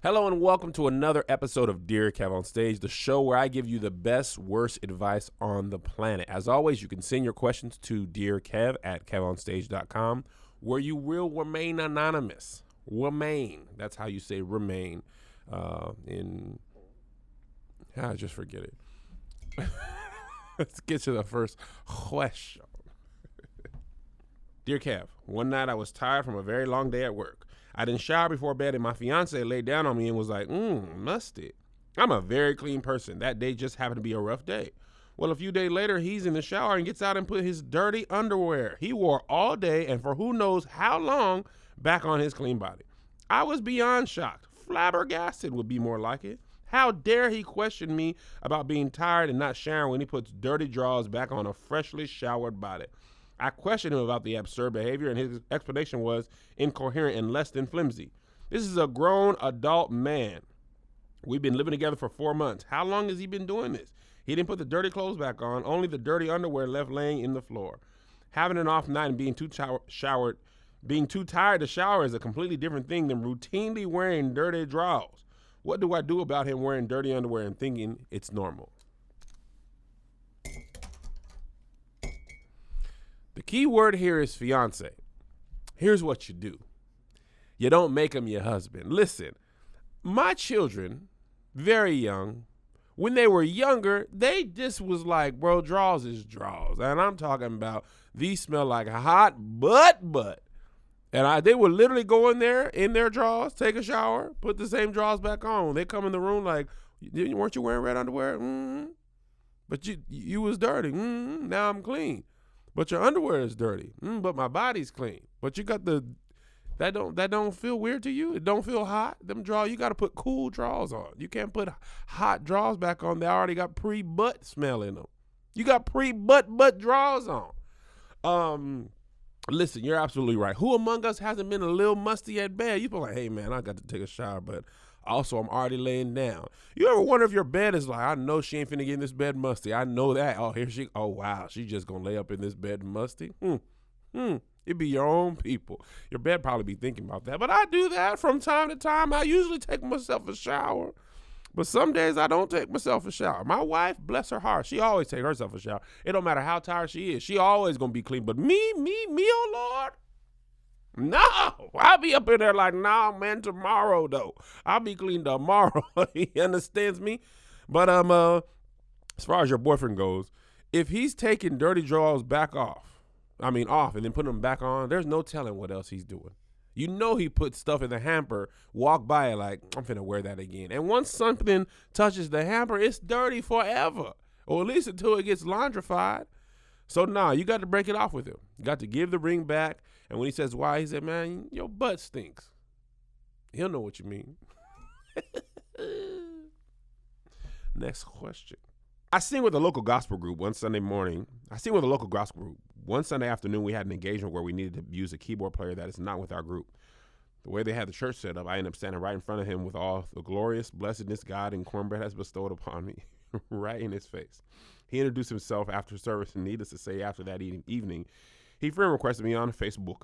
Hello and welcome to another episode of dearkev on Stage, the show where I give you the best, worst advice on the planet. As always, you can send your questions to dearkev at kevonstage.com, where you will remain anonymous. Remain. That's how you say remain. Just forget it. Let's get to the first question. Dear Kev, one night I was tired from a very long day at work. I didn't shower before bed and my fiancé laid down on me and was like, musty. I'm a very clean person. That day just happened to be a rough day. Well, a few days later, he's in the shower and gets out and put his dirty underwear he wore all day and for who knows how long back on his clean body. I was beyond shocked. Flabbergasted would be more like it. How dare he question me about being tired and not showering when he puts dirty drawers back on a freshly showered body. I questioned him about the absurd behavior, and his explanation was incoherent and less than flimsy. This is a grown adult man. We've been living together for 4 months. How long has he been doing this? He didn't put the dirty clothes back on, only the dirty underwear left laying in the floor. Having an off night and being too tired to shower is a completely different thing than routinely wearing dirty drawers. What do I do about him wearing dirty underwear and thinking it's normal? The key word here is fiancé. Here's what you do. You don't make him your husband. Listen, my children, very young, when they were younger, they just was like, bro, draws is draws. And I'm talking about these smell like hot butt. And they would literally go in there, in their drawers, take a shower, put the same drawers back on. They come in the room like, weren't you wearing red underwear? But you was dirty. Now I'm clean. But your underwear is dirty. But my body's clean. But you got that don't feel weird to you? It don't feel hot? Them drawers, you got to put cool drawers on. You can't put hot drawers back on. They already got pre-butt smell in them. You got pre-butt drawers on. Listen, you're absolutely right. Who among us hasn't been a little musty at bed? You feel like, hey, man, I got to take a shower, but also I'm already laying down. You ever wonder if your bed is like, I know she ain't finna get in this bed musty. I know that. Oh, wow, she just gonna lay up in this bed musty? It be your own people. Your bed probably be thinking about that. But I do that from time to time. I usually take myself a shower. But some days I don't take myself a shower. My wife, bless her heart, she always take herself a shower. It don't matter how tired she is. She always going to be clean. But me, oh Lord, no. I'll be up in there like, nah, man, tomorrow, though. I'll be clean tomorrow. He understands me. But as far as your boyfriend goes, if he's taking dirty drawers off, and then putting them back on, there's no telling what else he's doing. You know he put stuff in the hamper, walk by it like, I'm finna wear that again. And once something touches the hamper, it's dirty forever. Or at least until it gets laundrified. So you got to break it off with him. You got to give the ring back. And when he says why, he said, man, your butt stinks. He'll know what you mean. Next question. I sing with a local gospel group one Sunday afternoon, we had an engagement where we needed to use a keyboard player that is not with our group. The way they had the church set up, I ended up standing right in front of him with all the glorious blessedness God and cornbread has bestowed upon me, right in his face. He introduced himself after service, and needless to say, after that evening, he friend requested me on Facebook.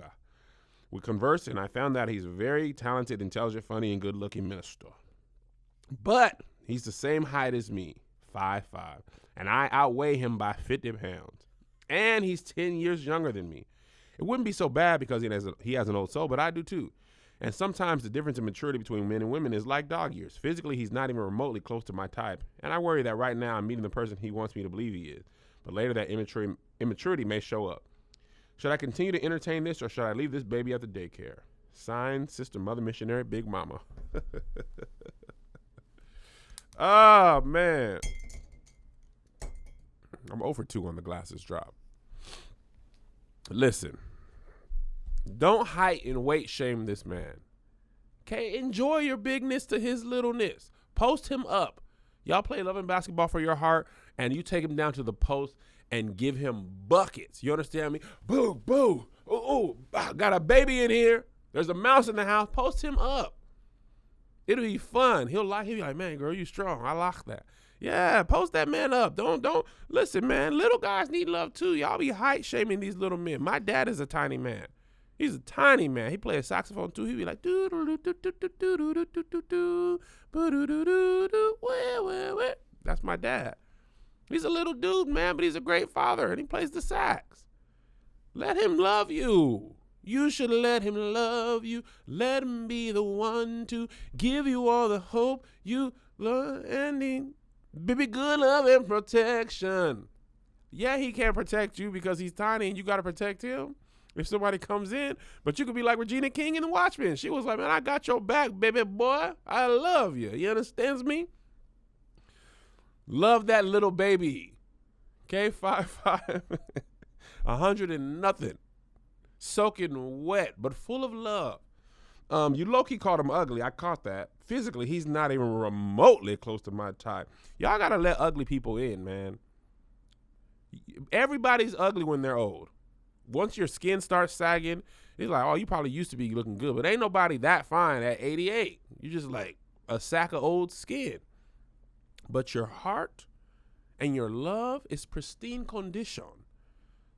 We conversed, and I found out he's a very talented, intelligent, funny, and good-looking minister. But he's the same height as me, 5'5", and I outweigh him by 50 pounds. And he's 10 years younger than me. It wouldn't be so bad because he has an old soul, but I do too. And sometimes the difference in maturity between men and women is like dog years. Physically, he's not even remotely close to my type. And I worry that right now I'm meeting the person he wants me to believe he is. But later that immaturity may show up. Should I continue to entertain this or should I leave this baby at the daycare? Signed, Sister Mother Missionary Big Mama. Oh, man. I'm 0 for 2 on the glasses drop. Listen, don't height and weight shame this man. Okay, enjoy your bigness to his littleness. Post him up. Y'all play love and basketball for your heart, and you take him down to the post and give him buckets. You understand me? Boo, boo. Ooh, got a baby in here. There's a mouse in the house. Post him up. It'll be fun. He'll be like, man, girl, you strong. I like that. Yeah, post that man up. Don't listen, man. Little guys need love too. Y'all be height shaming these little men. My dad is a tiny man. He's a tiny man. He plays saxophone too. He'd be like, doo doo doo doo doo doo doo doo doo doo doo doo doo doo doo. That's my dad. He's a little dude, man, but he's a great father, and he plays the sax. Let him love you. You should let him love you. Let him be the one to give you all the hope you love and need. Baby, good love and protection. Yeah, he can't protect you because he's tiny and you got to protect him if somebody comes in. But you could be like Regina King in The Watchmen. She was like, man, I got your back, baby boy. I love you. You understand me? Love that little baby. Okay, 5'5", 100 and nothing. Soaking wet, but full of love. You low-key called him ugly. I caught that. Physically, he's not even remotely close to my type. Y'all got to let ugly people in, man. Everybody's ugly when they're old. Once your skin starts sagging, it's like, oh, you probably used to be looking good, but ain't nobody that fine at 88. You're just like a sack of old skin. But your heart and your love is pristine condition.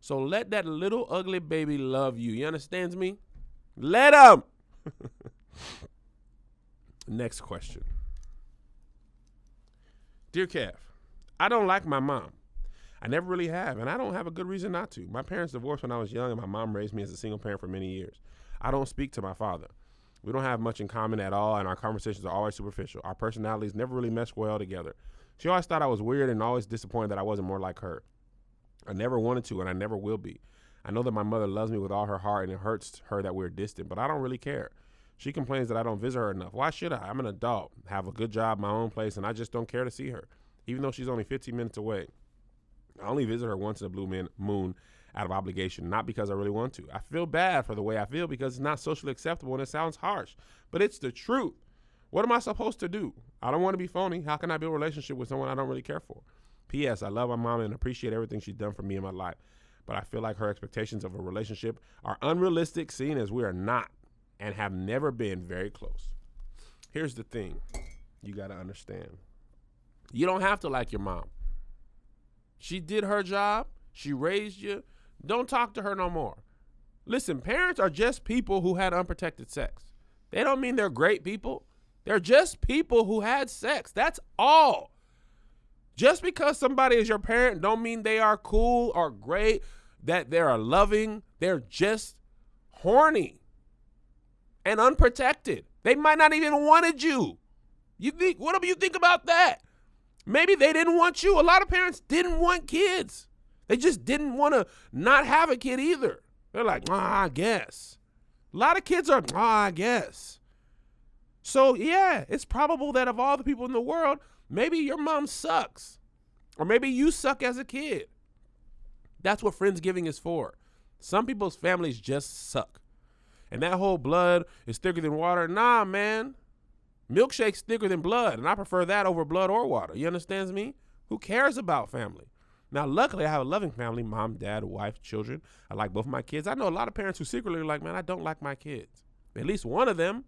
So let that little ugly baby love you. You understand me? Let him. Next question. Dear Kev, I don't like my mom. I never really have, and I don't have a good reason not to. My parents divorced when I was young, and my mom raised me as a single parent for many years. I don't speak to my father. We don't have much in common at all, and our conversations are always superficial. Our personalities never really mesh well together. She always thought I was weird and always disappointed that I wasn't more like her. I never wanted to, and I never will be. I know that my mother loves me with all her heart, and it hurts her that we're distant, but I don't really care. She complains that I don't visit her enough. Why should I? I'm an adult, have a good job, my own place, and I just don't care to see her, even though she's only 15 minutes away. I only visit her once in a blue moon out of obligation, not because I really want to. I feel bad for the way I feel because it's not socially acceptable and it sounds harsh, but it's the truth. What am I supposed to do? I don't want to be phony. How can I build a relationship with someone I don't really care for? P.S. I love my mom and appreciate everything she's done for me in my life, but I feel like her expectations of a relationship are unrealistic, seeing as we are not and have never been very close. Here's the thing you got to understand. You don't have to like your mom. She did her job. She raised you. Don't talk to her no more. Listen, parents are just people who had unprotected sex. They don't mean they're great people. They're just people who had sex. That's all. Just because somebody is your parent don't mean they are cool or great, that they are loving. They're just horny and unprotected. They might not even wanted you. What do you think about that? Maybe they didn't want you. A lot of parents didn't want kids. They just didn't want to not have a kid either. They're like, I guess. A lot of kids are, I guess. So, yeah, it's probable that of all the people in the world, maybe your mom sucks. Or maybe you suck as a kid. That's what Friendsgiving is for. Some people's families just suck. And that whole blood is thicker than water. Nah, man. Milkshake's thicker than blood, and I prefer that over blood or water. You understand me? Who cares about family? Now, luckily, I have a loving family, mom, dad, wife, children. I like both of my kids. I know a lot of parents who secretly are like, man, I don't like my kids. At least one of them.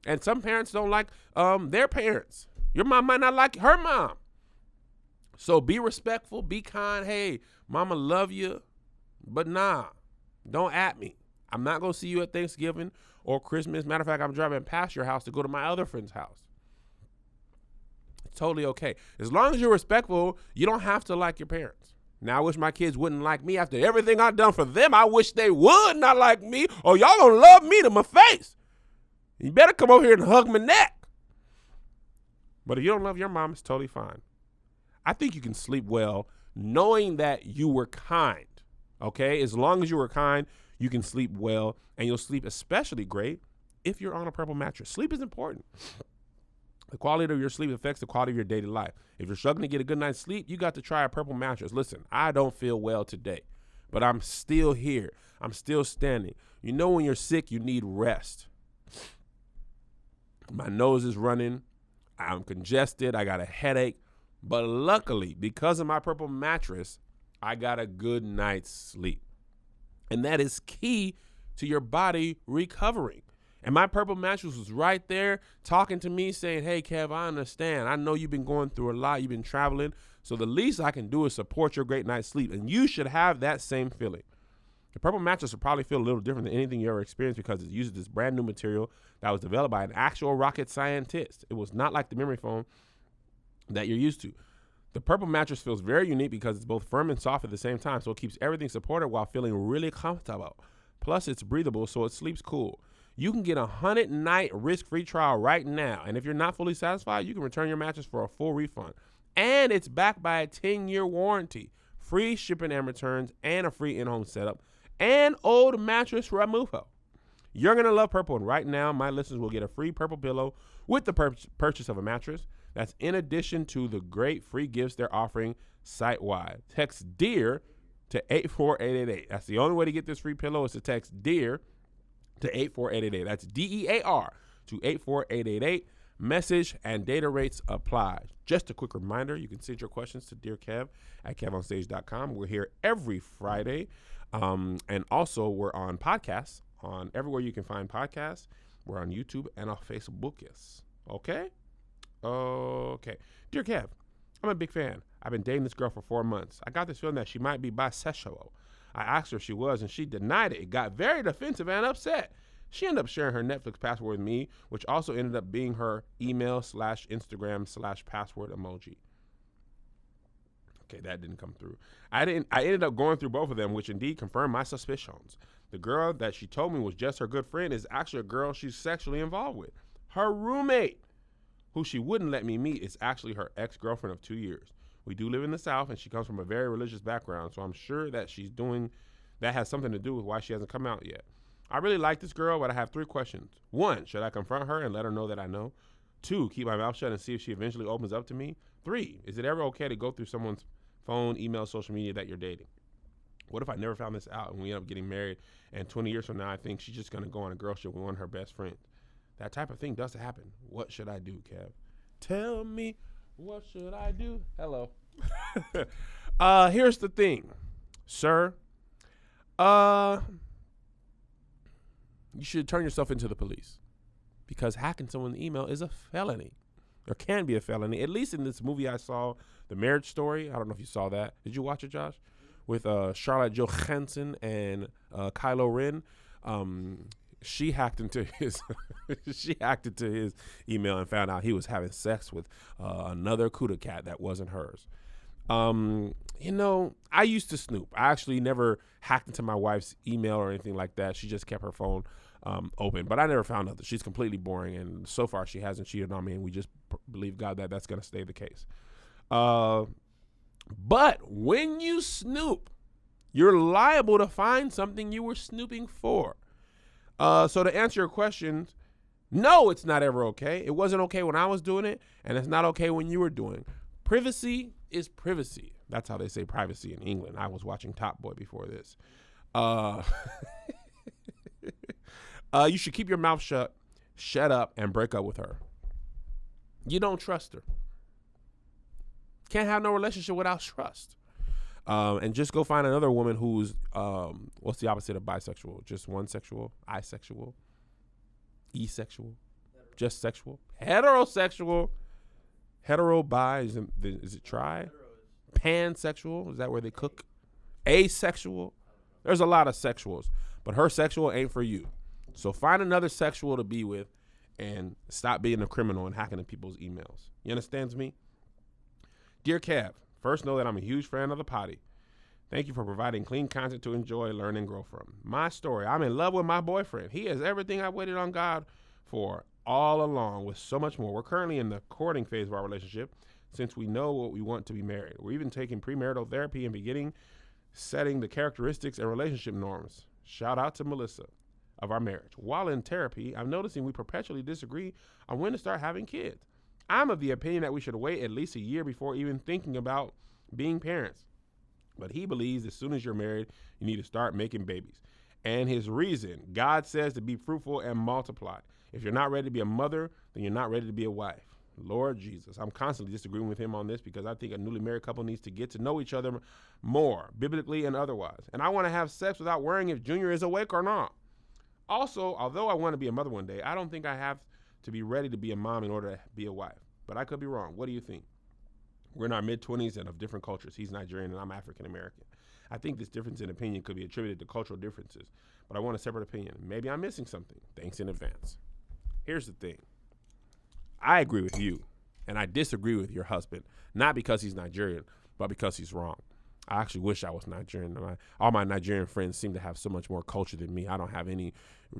And some parents don't like their parents. Your mom might not like her mom. So be respectful, be kind. Hey, mama love you, but nah, don't at me. I'm not going to see you at Thanksgiving or Christmas. Matter of fact, I'm driving past your house to go to my other friend's house. It's totally okay. As long as you're respectful, you don't have to like your parents. Now, I wish my kids wouldn't like me after everything I've done for them. I wish they would not like me, or y'all gonna love me to my face. You better come over here and hug my neck. But if you don't love your mom, it's totally fine. I think you can sleep well knowing that you were kind, okay? As long as you were kind, you can sleep well, and you'll sleep especially great if you're on a purple mattress. Sleep is important. The quality of your sleep affects the quality of your daily life. If you're struggling to get a good night's sleep, you got to try a purple mattress. Listen, I don't feel well today, but I'm still here. I'm still standing. You know when you're sick, you need rest. My nose is running. I'm congested. I got a headache. But luckily, because of my purple mattress, I got a good night's sleep. And that is key to your body recovering. And my purple mattress was right there talking to me saying, hey, Kev, I understand. I know you've been going through a lot. You've been traveling. So the least I can do is support your great night's sleep. And you should have that same feeling. The purple mattress will probably feel a little different than anything you ever experienced because it uses this brand new material that was developed by an actual rocket scientist. It was not like the memory foam that you're used to. The purple mattress feels very unique because it's both firm and soft at the same time, so it keeps everything supported while feeling really comfortable. Plus, it's breathable, so it sleeps cool. You can get a 100-night risk-free trial right now, and if you're not fully satisfied, you can return your mattress for a full refund. And it's backed by a 10-year warranty, free shipping and returns, and a free in-home setup, and old mattress removal. You're going to love purple, and right now, my listeners will get a free purple pillow with the purchase of a mattress. That's in addition to the great free gifts they're offering site-wide. Text DEAR to 84888. That's the only way to get this free pillow is to text DEAR to 84888. That's DEAR to 84888. Message and data rates apply. Just a quick reminder, you can send your questions to dearkev at kevonstage.com. We're here every Friday. And also we're on podcasts on everywhere you can find podcasts. We're on YouTube and on Facebook. Yes. Okay? Okay. Dear Kev, I'm a big fan. I've been dating this girl for 4 months. I got this feeling that she might be bisexual. I asked her if she was, and she denied it. It got very defensive and upset. She ended up sharing her Netflix password with me, which also ended up being her email/Instagram/password emoji. Okay, that didn't come through. I ended up going through both of them, which indeed confirmed my suspicions. The girl that she told me was just her good friend is actually a girl she's sexually involved with. Her roommate, who she wouldn't let me meet, is actually her ex-girlfriend of 2 years. We do live in the South, and she comes from a very religious background, so I'm sure that that has something to do with why she hasn't come out yet. I really like this girl, but I have 3 questions. 1, should I confront her and let her know that I know? 2, keep my mouth shut and see if she eventually opens up to me? 3, is it ever okay to go through someone's phone, email, social media that you're dating? What if I never found this out and we end up getting married, and 20 years from now I think she's just going to go on a girl trip with one of her best friends? That type of thing does happen. What should I do, Kev? Tell me, what should I do? Hello. Here's the thing, sir. You should turn yourself into the police, because hacking someone's email is a felony, or can be a felony. At least in this movie I saw, The Marriage Story. I don't know if you saw that. Did you watch it, Josh? With Scarlett Johansson and Kylo Ren. She hacked into his email and found out he was having sex with another Kuda cat that wasn't hers. I used to snoop. I actually never hacked into my wife's email or anything like that. She just kept her phone open, but I never found out that she's completely boring, and so far she hasn't cheated on me, and we just believe God that that's going to stay the case. But when you snoop, you're liable to find something you were snooping for. So to answer your question, no, it's not ever okay. It wasn't okay when I was doing it, and it's not okay when you were doing it. Privacy is privacy. That's how they say privacy in England. I was watching Top Boy before this. You should keep your mouth shut up, and break up with her. You don't trust her. Can't have no relationship without trust. And just go find another woman who's, what's the opposite of bisexual? Just one sexual? Asexual? Asexual? Just sexual? Heterosexual? Hetero, bi, is it tri? Pansexual, is that where they cook? Asexual? There's a lot of sexuals, but her sexual ain't for you. So find another sexual to be with and stop being a criminal and hacking into people's emails. You understand me? Dear Kev, first know that I'm a huge fan of the potty. Thank you for providing clean content to enjoy, learn, and grow from. My story, I'm in love with my boyfriend. He is everything I waited on God for all along, with so much more. We're currently in the courting phase of our relationship, since we know what we want to be married. We're even taking premarital therapy and beginning setting the characteristics and relationship norms. Shout out to Melissa of our marriage. While in therapy, I'm noticing we perpetually disagree on when to start having kids. I'm of the opinion that we should wait at least a year before even thinking about being parents. But he believes as soon as you're married, you need to start making babies. And his reason, God says to be fruitful and multiply. If you're not ready to be a mother, then you're not ready to be a wife. Lord Jesus, I'm constantly disagreeing with him on this, because I think a newly married couple needs to get to know each other more, biblically and otherwise. And I want to have sex without worrying if Junior is awake or not. Also, although I want to be a mother one day, I don't think I have to be ready to be a mom in order to be a wife. But I could be wrong. What do you think? We're in our mid-20s and of different cultures. He's Nigerian and I'm African-American. I think this difference in opinion could be attributed to cultural differences, but I want a separate opinion. Maybe I'm missing something. Thanks in advance. Here's the thing. I agree with you, and I disagree with your husband, not because he's Nigerian, but because he's wrong. I actually wish I was Nigerian. All my Nigerian friends seem to have so much more culture than me. I don't have any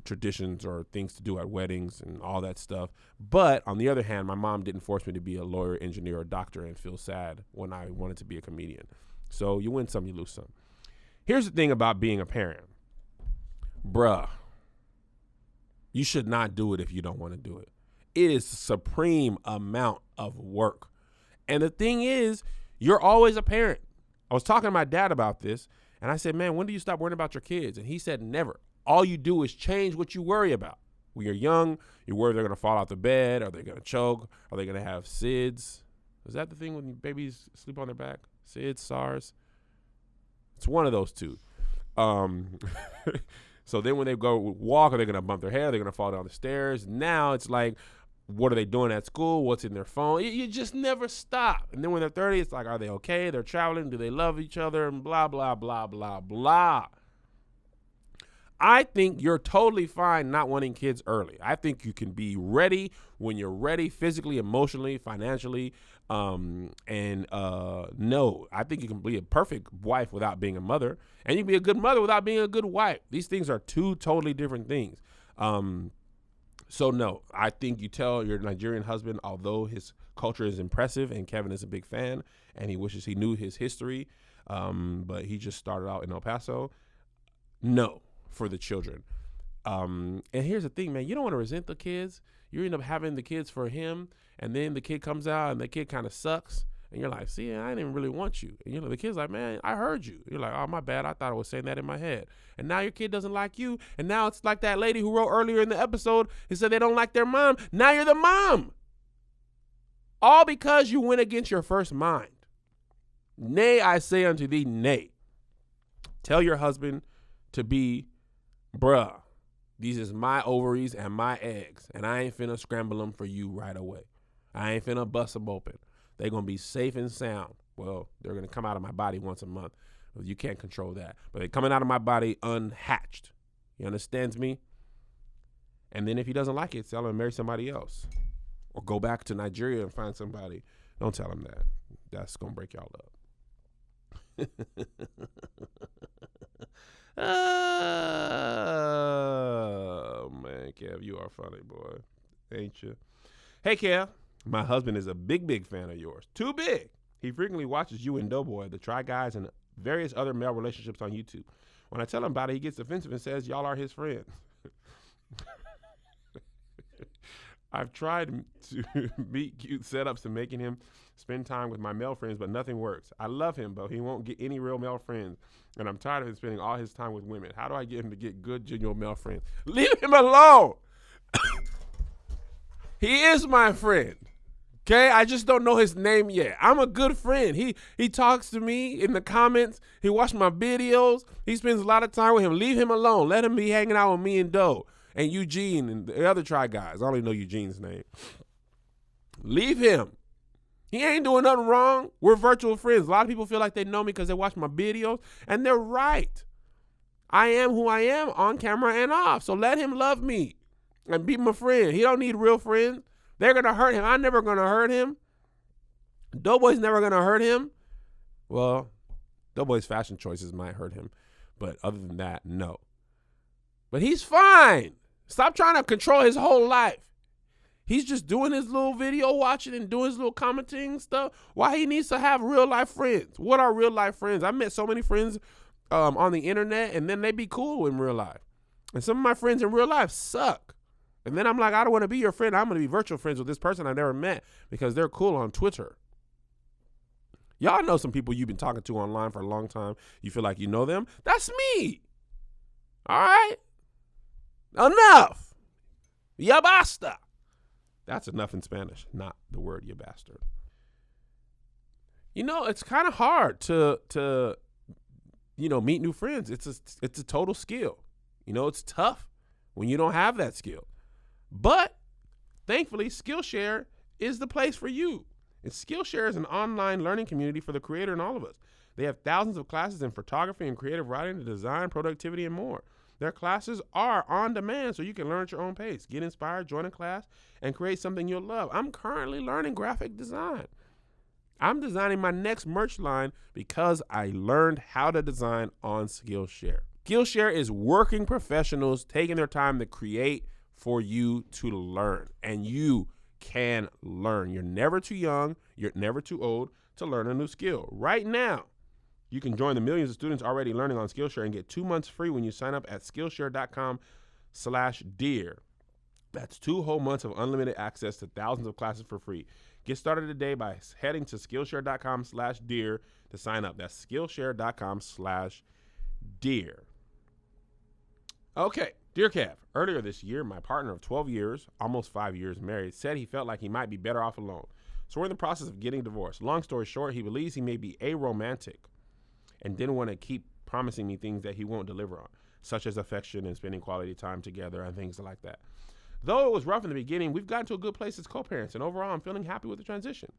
traditions or things to do at weddings and all that stuff. But on the other hand, my mom didn't force me to be a lawyer, engineer, or doctor and feel sad when I wanted to be a comedian. So you win some, you lose some. Here's the thing about being a parent. Bruh, you should not do it if you don't want to do it. It is a supreme amount of work. And the thing is, you're always a parent. I was talking to my dad about this, and I said, man, when do you stop worrying about your kids? And he said, never. All you do is change what you worry about. When you're young, you worry they're going to fall out the bed. Are they going to choke? Are they going to have SIDS? Is that the thing when babies sleep on their back? SIDS, SARS? It's one of those two. So then when they go walk, are they going to bump their head? Are they going to fall down the stairs? Now it's like, what are they doing at school? What's in their phone? You just never stop. And then when they're 30, it's like, are they okay? They're traveling. Do they love each other? And blah, blah, blah, blah, blah. I think you're totally fine not wanting kids early. I think you can be ready when you're ready physically, emotionally, financially. No, I think you can be a perfect wife without being a mother. And you can be a good mother without being a good wife. These things are two totally different things. So no, I think you tell your Nigerian husband, although his culture is impressive and Kevin is a big fan and he wishes he knew his history, but he just started out in El Paso, no, for the children. And here's the thing, man, you don't want to resent the kids. You end up having the kids for him, and then the kid comes out and the kid kind of sucks. And you're like, see, I didn't really want you. And the kid's like, man, I heard you. You're like, oh, my bad. I thought I was saying that in my head. And now your kid doesn't like you. And now it's like that lady who wrote earlier in the episode who said they don't like their mom. Now you're the mom. All because you went against your first mind. Nay, I say unto thee, nay. Tell your husband to be, bruh, these is my ovaries and my eggs. And I ain't finna scramble them for you right away. I ain't finna bust them open. They're going to be safe and sound. Well, they're going to come out of my body once a month. You can't control that. But they're coming out of my body unhatched. You understand me? And then if he doesn't like it, tell him to marry somebody else. Or go back to Nigeria and find somebody. Don't tell him that. That's going to break y'all up. Oh, man, Kev, you are funny, boy. Ain't you? Hey, Kev. My husband is a big fan of yours. Too big. He frequently watches you and Doughboy, the Try Guys, and various other male relationships on YouTube. When I tell him about it, he gets offensive and says y'all are his friends. I've tried to meet cute setups and making him spend time with my male friends, but nothing works. I love him, but he won't get any real male friends, and I'm tired of him spending all his time with women. How do I get him to get good, genuine male friends? Leave him alone. He is my friend. Okay, I just don't know his name yet. I'm a good friend. He talks to me in the comments. He watches my videos. He spends a lot of time with him. Leave him alone. Let him be hanging out with me and Doe and Eugene and the other Try Guys. I only know Eugene's name. Leave him. He ain't doing nothing wrong. We're virtual friends. A lot of people feel like they know me because they watch my videos, and they're right. I am who I am on camera and off. So let him love me and be my friend. He don't need real friends. They're going to hurt him. I'm never going to hurt him. Doughboy's never going to hurt him. Well, Doughboy's fashion choices might hurt him. But other than that, no. But he's fine. Stop trying to control his whole life. He's just doing his little video watching and doing his little commenting stuff. Why he needs to have real life friends. What are real life friends? I met so many friends on the internet, and then they be cool in real life. And some of my friends in real life suck. And then I'm like, I don't want to be your friend. I'm going to be virtual friends with this person I never met because they're cool on Twitter. Y'all know some people you've been talking to online for a long time. You feel like you know them. That's me. All right? Enough. Ya basta. That's enough in Spanish, not the word ya bastard. It's kind of hard to meet new friends. It's a total skill. It's tough when you don't have that skill. But thankfully, Skillshare is the place for you. And Skillshare is an online learning community for the creator and all of us. They have thousands of classes in photography and creative writing, design, productivity, and more. Their classes are on demand, so you can learn at your own pace. Get inspired, join a class, and create something you'll love. I'm currently learning graphic design. I'm designing my next merch line because I learned how to design on Skillshare. Skillshare is working professionals taking their time to create for you to learn, and you can learn. You're never too young, you're never too old to learn a new skill. Right now, you can join the millions of students already learning on Skillshare and get 2 months free when you sign up at Skillshare.com/dear. That's 2 whole months of unlimited access to thousands of classes for free. Get started today by heading to Skillshare.com/dear to sign up. That's Skillshare.com/dear. Okay, dear Kev, earlier this year, my partner of 12 years, almost 5 years married, said he felt like he might be better off alone. So we're in the process of getting divorced. Long story short, he believes he may be aromantic and didn't want to keep promising me things that he won't deliver on, such as affection and spending quality time together and things like that. Though it was rough in the beginning, we've gotten to a good place as co-parents, and overall I'm feeling happy with the transition.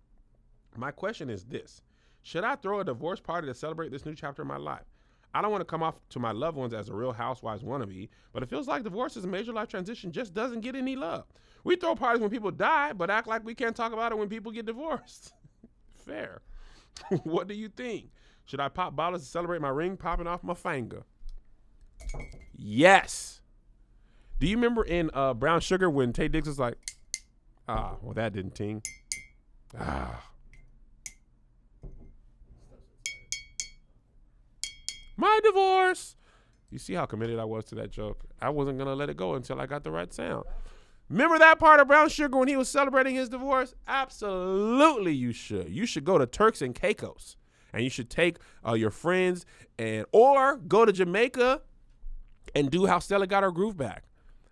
My question is this: should I throw a divorce party to celebrate this new chapter in my life? I don't want to come off to my loved ones as a Real Housewives wannabe, but it feels like divorce is a major life transition just doesn't get any love. We throw parties when people die, but act like we can't talk about it when people get divorced. Fair. What do you think? Should I pop bottles to celebrate my ring popping off my finger? Yes. Do you remember in Brown Sugar when Tay Diggs was like, well, that didn't ting. My divorce. You see how committed I was to that joke? I wasn't going to let it go until I got the right sound. Remember that part of Brown Sugar when he was celebrating his divorce? Absolutely you should. You should go to Turks and Caicos. And you should take your friends or go to Jamaica and do how Stella got her groove back.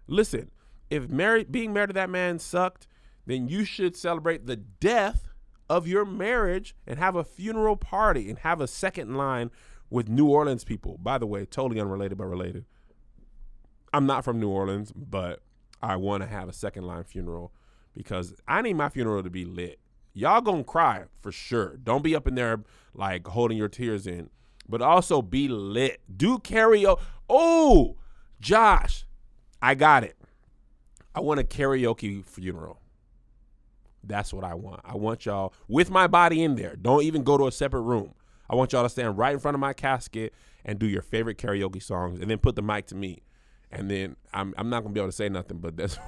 Listen, if being married to that man sucked, then you should celebrate the death of your marriage and have a funeral party and have a second line with New Orleans people. By the way, totally unrelated but related. I'm not from New Orleans, but I want to have a second line funeral because I need my funeral to be lit. Y'all gonna cry for sure. Don't be up in there like holding your tears in, but also be lit. Do karaoke. Oh, Josh, I got it. I want a karaoke funeral. That's what I want. I want y'all with my body in there. Don't even go to a separate room. I want y'all to stand right in front of my casket and do your favorite karaoke songs and then put the mic to me. And then I'm not going to be able to say nothing, but that's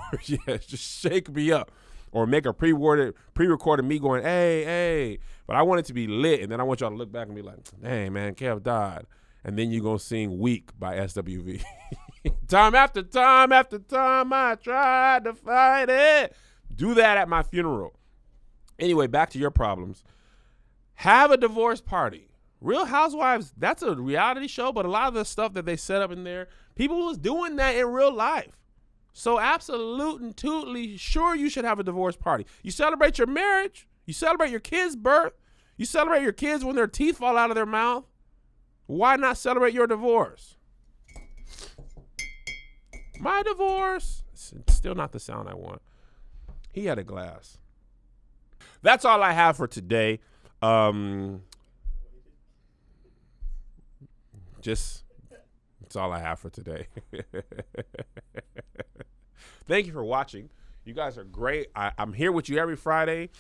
just shake me up or make a pre-recorded me going, hey. But I want it to be lit. And then I want y'all to look back and be like, dang, man, Kev died. And then you're going to sing Weak by SWV. Time after time after time, I tried to fight it. Do that at my funeral. Anyway, back to your problems. Have a divorce party. Real Housewives, that's a reality show, but a lot of the stuff that they set up in there, people was doing that in real life. So absolutely sure you should have a divorce party. You celebrate your marriage. You celebrate your kids' birth. You celebrate your kids when their teeth fall out of their mouth. Why not celebrate your divorce? My divorce. It's still not the sound I want. He had a glass. That's all I have for today. That's all I have for today. Thank you for watching. You guys are great. I'm here with you every Friday.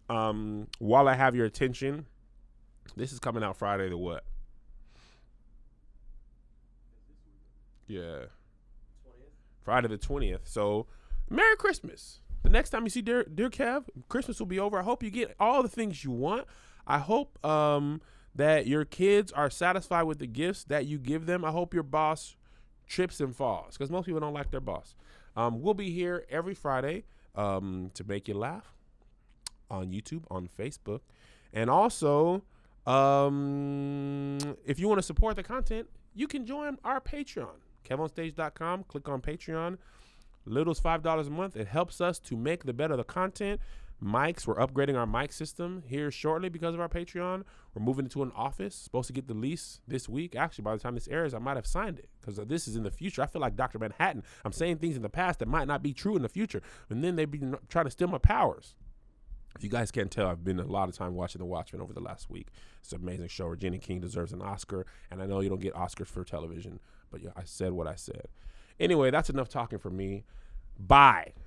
While I have your attention, this is coming out Friday the what? Yeah. 20th? Friday the 20th. So Merry Christmas. The next time you see Dear Kev, Christmas will be over. I hope you get all the things you want. I hope that your kids are satisfied with the gifts that you give them. I hope your boss trips and falls because most people don't like their boss. We'll be here every Friday to make you laugh on YouTube, on Facebook. And also, if you want to support the content, you can join our Patreon, KevOnStage.com. Click on Patreon. Little's $5 a month. It helps us to make the better the content. Mics, we're upgrading our mic system here shortly because of our Patreon. We're moving into an office. Supposed to get the lease this week. Actually, by the time this airs, I might have signed it because this is in the future. I feel like Dr. Manhattan. I'm saying things in the past that might not be true in the future. And then they be trying to steal my powers. If you guys can't tell, I've been a lot of time watching The Watchmen over the last week. It's an amazing show. Regina King deserves an Oscar, and I know you don't get Oscars for television, but yeah, I said what I said. Anyway, that's enough talking for me. Bye.